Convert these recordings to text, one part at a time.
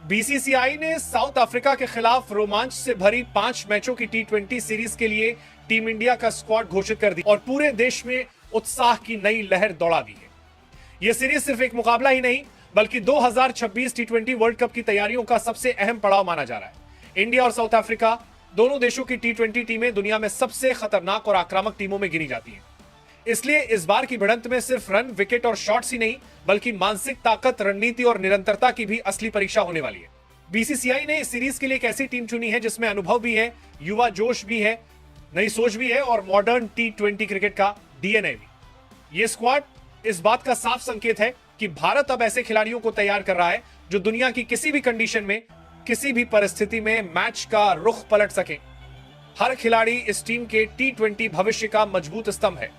BCCI ने south Africa के खिलाफ रोमांच से भरी 5 मैचों की टी20 सीरीज के लिए टीम इंडिया का स्क्वाड घोषित कर दी और पूरे देश में उत्साह की नई लहर दौड़ा दी है। यह सीरीज सिर्फ एक मुकाबला ही नहीं बल्कि 2026 टी20 वर्ल्ड कप की तैयारियों का सबसे अहम पड़ाव माना जा रहा है। इंडिया और साउथ अफ्रीका दोनों देशों की टी20 टीमें दुनिया में सबसे खतरनाक और आक्रामक टीमों में गिनी जाती हैं। इसलिए इस बार की भिड़ंत में सिर्फ रन, विकेट और शॉट्स ही नहीं बल्कि मानसिक ताकत, रणनीति और निरंतरता की भी असली परीक्षा होने वाली है। बीसीसीआई ने इस सीरीज के लिए एक ऐसी टीम चुनी है जिसमें अनुभव भी है, युवा जोश भी है, नई सोच भी है और मॉडर्न टी20 क्रिकेट का डीएनए भी। यह स्क्वाड इस बात का साफ संकेत है कि भारत अब ऐसे खिलाड़ियों को तैयार कर रहा है जो दुनिया की किसी भी कंडीशन में, किसी भी परिस्थिति में मैच का रुख पलट सके। हर खिलाड़ी इस टीम के टी20 भविष्य का मजबूत स्तंभ है।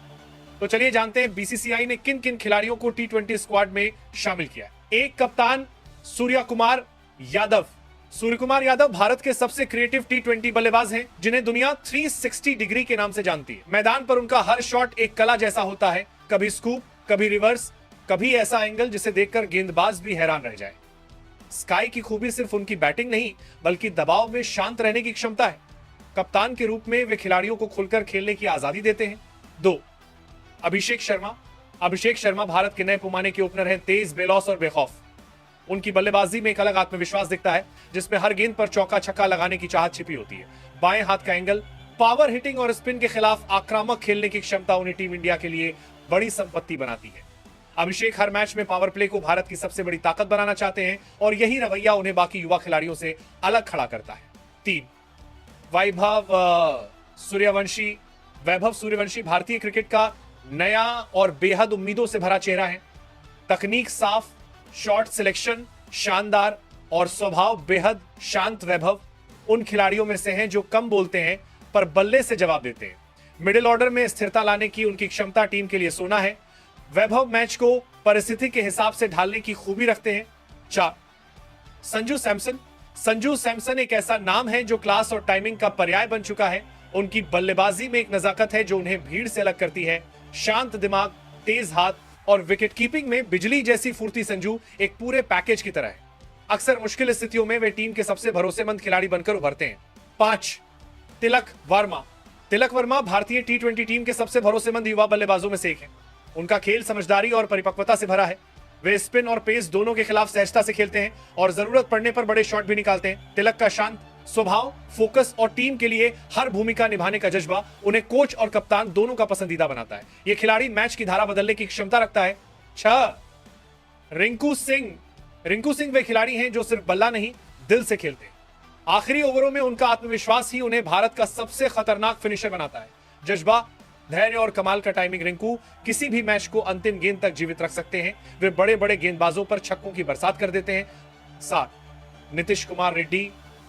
तो चलिए जानते हैं बीसीसीआई ने किन किन खिलाड़ियों को टी20 स्क्वाड में शामिल किया है। एक कप्तान सूर्य कुमार यादव। सूर्य कुमार यादव भारत के सबसे क्रिएटिव टी20 बल्लेबाज हैं जिन्हें दुनिया 360 डिग्री के नाम से जानती है। मैदान पर उनका हर शॉट एक कला जैसा होता है, कभी स्कूप, कभी रिवर्स, कभी ऐसा एंगल जिसे देखकर गेंदबाज भी हैरान रह जाए। स्काई की खूबी सिर्फ उनकी बैटिंग नहीं बल्कि दबाव में शांत रहने की क्षमता है। कप्तान के रूप में वे खिलाड़ियों को खुलकर खेलने की आजादी देते हैं। 2. अभिषेक शर्मा। अभिषेक शर्मा भारत के नए पैमाने के ओपनर हैं, तेज, बेलौस और बेखौफ। उनकी बल्लेबाजी में एक अलग आत्मविश्वास दिखता है जिसमें हर गेंद पर चौका छक्का लगाने की चाहत छिपी होती है। बाएं हाथ का एंगल, पावर हिटिंग और स्पिन के खिलाफ आक्रामक खेलने की क्षमता उन्हें टीम इंडिया के लिए बड़ी संपत्ति बनाती है। अभिषेक हर मैच में पावर प्ले को भारत की सबसे बड़ी ताकत बनाना चाहते हैं और यही रवैया उन्हें बाकी युवा खिलाड़ियों से अलग खड़ा करता है। 3. वैभव सूर्यवंशी भारतीय क्रिकेट का नया और बेहद उम्मीदों से भरा चेहरा है। तकनीक साफ, शॉट सिलेक्शन शानदार और स्वभाव बेहद शांत वैभव उन खिलाड़ियों में से हैं जो कम बोलते हैं पर बल्ले से जवाब देते हैं। मिडिल ऑर्डर में स्थिरता लाने की उनकी क्षमता टीम के लिए सोना है। वैभव मैच को परिस्थिति के हिसाब से ढालने की खूबी रखते हैं। 4. संजू सैमसन। संजू सैमसन एक ऐसा नाम है जो क्लास और टाइमिंग का पर्याय बन चुका है। उनकी बल्लेबाजी में एक नजाकत है जो उन्हें भीड़ से अलग करती है। शांत दिमाग, तेज हाथ और विकेट कीपिंग में बिजली जैसी फुर्ती संजू एक पूरे पैकेज की तरह है। अक्सर मुश्किल स्थितियों में वे टीम के सबसे भरोसेमंद खिलाड़ी बनकर उभरते हैं। 5. तिलक वर्मा। तिलक वर्मा भारतीय टी20 टीम के सबसे भरोसेमंद युवा बल्लेबाजों में से एक है। उनका खेल समझदारी और परिपक्वता से भरा है। वे स्पिन और पेस दोनों के खिलाफ सहजता से खेलते हैं और जरूरत पड़ने पर बड़े शॉट भी निकालते हैं। तिलक का शांत स्वभाव, फोकस और टीम के लिए हर भूमिका निभाने का जज्बा उन्हें कोच और कप्तान दोनों का पसंदीदा बनाता है। यह खिलाड़ी मैच की धारा बदलने की क्षमता रखता है। 6. रिंकू सिंह। रिंकू सिंह वे खिलाड़ी हैं जो सिर्फ बल्ला नहीं, दिल से खेलते हैं। आखिरी ओवरों में उनका आत्मविश्वास ही उन्हें भारत का सबसे खतरनाक फिनिशर बनाता है। जज्बा, धैर्य और कमाल का टाइमिंग रिंकू किसी भी मैच को अंतिम गेंद तक जीवित रख सकते हैं। वे बड़े बड़े गेंदबाजों पर छक्कों की बरसात कर देते हैं। 7.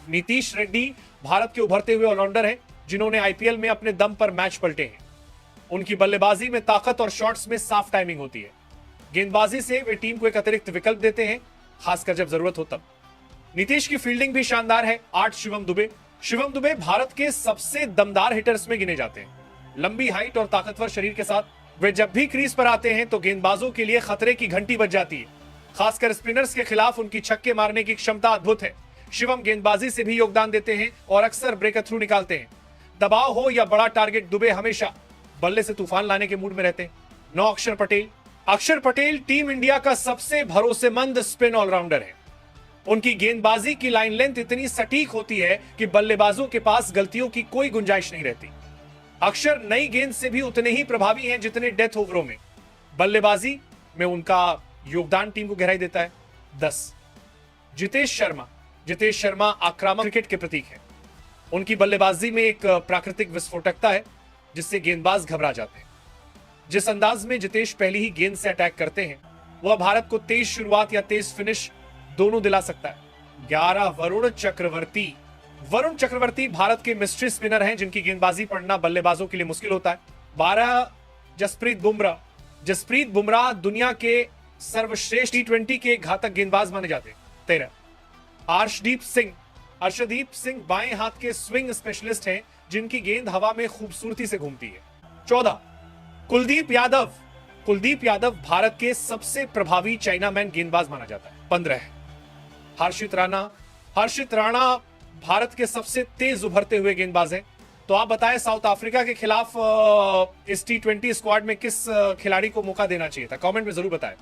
नीतीश रेड्डी भारत के उभरते हुए ऑलराउंडर हैं जिन्होंने आईपीएल में अपने दम पर मैच पलटे हैं। उनकी बल्लेबाजी में ताकत और शॉट्स में साफ टाइमिंग होती है। गेंदबाजी से वे टीम को एक अतिरिक्त विकल्प देते हैं, खासकर जब जरूरत हो तब। नीतीश की फील्डिंग भी शानदार है। 8. शिवम दुबे। शिवम दुबे भारत के सबसे दमदार हिटर्स में गिने जाते हैं। लंबी हाइट और ताकतवर शरीर के साथ वे जब भी क्रीज पर आते हैं तो गेंदबाजों के लिए खतरे की घंटी बज जाती है। खासकर स्पिनर्स के खिलाफ उनकी छक्के मारने की क्षमता अद्भुत है। शिवम गेंदबाजी से भी योगदान देते हैं और अक्सर ब्रेकर थ्रू निकालते हैं। दबाव हो या बड़ा टारगेट, दुबे हमेशा बल्ले से तूफान लाने के मूड में रहते हैं। 9. अक्षर पटेल। अक्षर पटेल टीम इंडिया का सबसे भरोसेमंद स्पिन ऑलराउंडर है। उनकी गेंदबाजी की लाइन लेंथ इतनी सटीक होती है कि बल्लेबाजों के पास गलतियों की कोई गुंजाइश नहीं रहती। अक्षर नई गेंद से भी उतने ही प्रभावी हैं जितने डेथ ओवरों में। बल्लेबाजी में उनका योगदान टीम को गहराई देता है। 10. जितेश शर्मा। जितेश शर्मा आक्रामक क्रिकेट के प्रतीक हैं। उनकी बल्लेबाजी में एक प्राकृतिक विस्फोटकता है जिससे गेंदबाज घबरा जाते हैं। जिस अंदाज में जितेश पहली ही गेंद से अटैक करते हैं वह भारत को तेज शुरुआत या तेज फिनिश दोनों दिला सकता है। 11. वरुण चक्रवर्ती। वरुण चक्रवर्ती भारत के मिस्ट्री स्पिनर हैं जिनकी गेंदबाजी पढ़ना बल्लेबाजों के लिए मुश्किल होता है। 12. जसप्रीत बुमराह। जसप्रीत बुमराह दुनिया के सर्वश्रेष्ठ टी20 के घातक गेंदबाज माने जाते हैं। 13. अर्शदीप सिंह। अर्शदीप सिंह बाएं हाथ के स्विंग स्पेशलिस्ट हैं जिनकी गेंद हवा में खूबसूरती से घूमती है। 14. कुलदीप यादव। कुलदीप यादव भारत के सबसे प्रभावी चाइनामैन गेंदबाज माना जाता है। 15. हर्षित राणा भारत के सबसे तेज उभरते हुए गेंदबाज हैं। तो आप बताएं, साउथ अफ्रीका के खिलाफ इस T20 स्क्वाड में किस खिलाड़ी को मौका देना चाहिए था? कमेंट में जरूर बताएं।